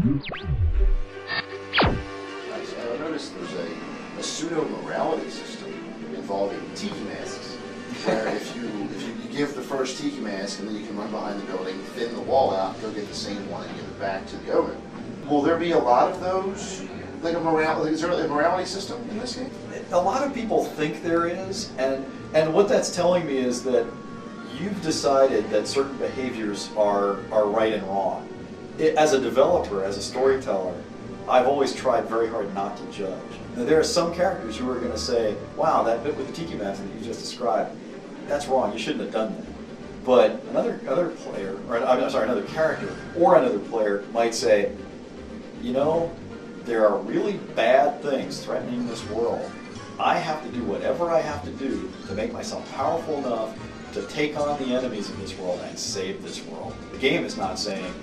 I noticed there's a pseudo-morality system involving tiki masks, where if you give the first tiki mask and then you can run behind the building, thin the wall out, go get the same one and give it back to the owner. Will there be a lot of those? Like is there a morality system in this game? A lot of people think there is, and what that's telling me is that you've decided that certain behaviors are right and wrong. As a developer, as a storyteller, I've always tried very hard not to judge. Now, there are some characters who are going to say, wow, that bit with the tiki mask that you just described, that's wrong, you shouldn't have done that. But another player, or I'm sorry, another character or another player might say, you know, there are really bad things threatening this world. I have to do whatever I have to do to make myself powerful enough to take on the enemies of this world and save this world. The game is not saying,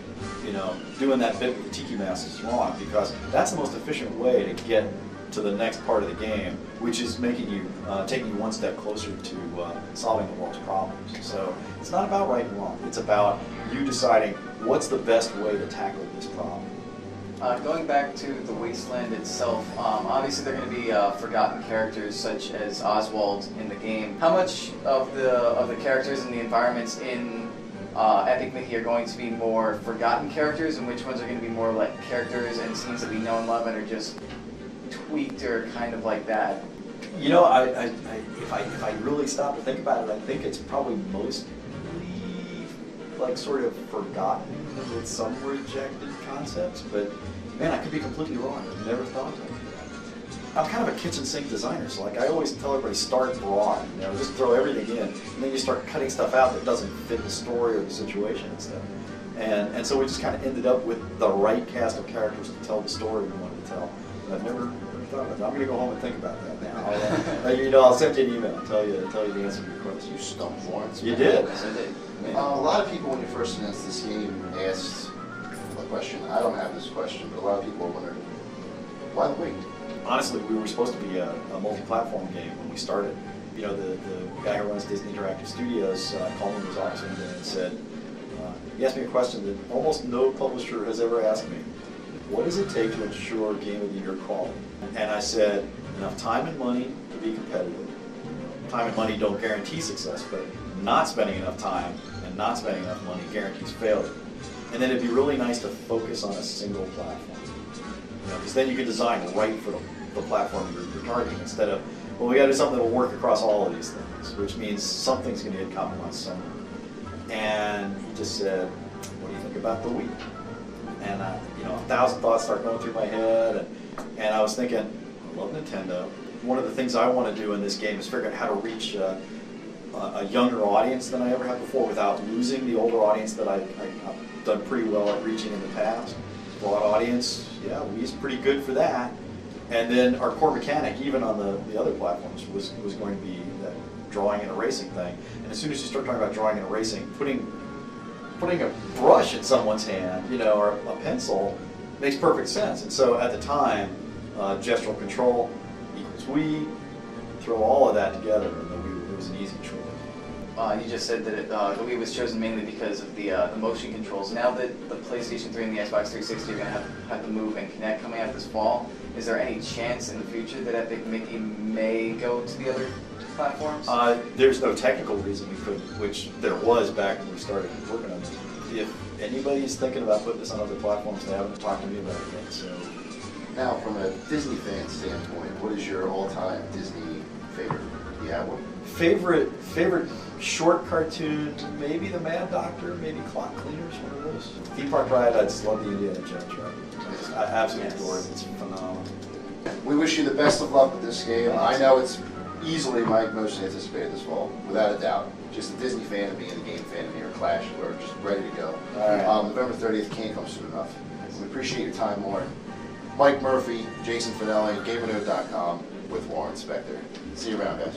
you know, doing that bit with the tiki mask is wrong, because that's the most efficient way to get to the next part of the game, which is making you, taking you one step closer to solving the world's problems. So it's not about right and wrong. It's about you deciding what's the best way to tackle this problem. Going back to the Wasteland itself, obviously there are going to be forgotten characters such as Oswald in the game. How much of the characters and the environments in Epic Mickey are going to be more forgotten characters, and which ones are going to be more like characters and scenes that we know and love and are just tweaked or kind of like that? You know, if I really stop to think about it, I think it's probably mostly like sort of forgotten with some rejected concepts, but man, I could be completely wrong. I've never thought of that. I'm kind of a kitchen sink designer, so like I always tell everybody, start broad, you know, just throw everything in, and then you start cutting stuff out that doesn't fit the story or the situation and stuff. And so we just kind of ended up with the right cast of characters to tell the story we wanted to tell. And I've never thought about that. I'm going to go home and think about that now. You know, I'll send you an email and tell you the answer to your question. You stumped once. You did. I did. A lot of people, when you first announced this game, asked a question. I don't have this question, but a lot of people are wondering, why the wait? Honestly, we were supposed to be a multi-platform game when we started. You know, the guy who runs Disney Interactive Studios called me in his office one day and said, he asked me a question that almost no publisher has ever asked me. What does it take to ensure Game of the Year quality? And I said, enough time and money to be competitive. Time and money don't guarantee success, but not spending enough time and not spending enough money guarantees failure. And then it'd be really nice to focus on a single platform. You know, because then you can design right for the platform you're targeting, instead of, well, we got to do something that will work across all of these things, which means something's going to get compromised somewhere. And he just said, what do you think about the Wii? And you know, 1,000 thoughts start going through my head, and I was thinking, I love Nintendo. One of the things I want to do in this game is figure out how to reach a younger audience than I ever have before without losing the older audience that I've done pretty well at reaching in the past. Broad audience, yeah, Wii's pretty good for that. And then our core mechanic, even on the other platforms, was going to be that drawing and erasing thing. And as soon as you start talking about drawing and erasing, putting a brush in someone's hand, you know, or a pencil, makes perfect sense. And so at the time, gestural control equals Wii, throw all of that together, and it was an easy choice. You just said that the Wii was chosen mainly because of the motion controls. Now that the PlayStation 3 and the Xbox 360 are going to have the Move and Kinect coming out this fall, is there any chance in the future that Epic Mickey may go to the other platforms? There's no technical reason we couldn't, which there was back when we started working on this. If anybody's thinking about putting this on other platforms, they haven't talked to me about it yet. So, now, from a Disney fan standpoint, what is your all-time Disney favorite? Do you have one? Favorite short cartoon, maybe The Mad Doctor, maybe Clock Cleaners, one of those. Theme Park Ride, I just love the Indiana Jones ride. I absolutely adore it. It's phenomenal. We wish you the best of luck with this game. I know it's easily my most anticipated this fall, without a doubt. Just a Disney fan and being a game fan and your Clash, we're just ready to go. Right. November 30th can't come soon enough. We appreciate your time, Lauren. Mike Murphy, Jason Fanelli, GamerNode.com with Warren Spector. See you around, guys.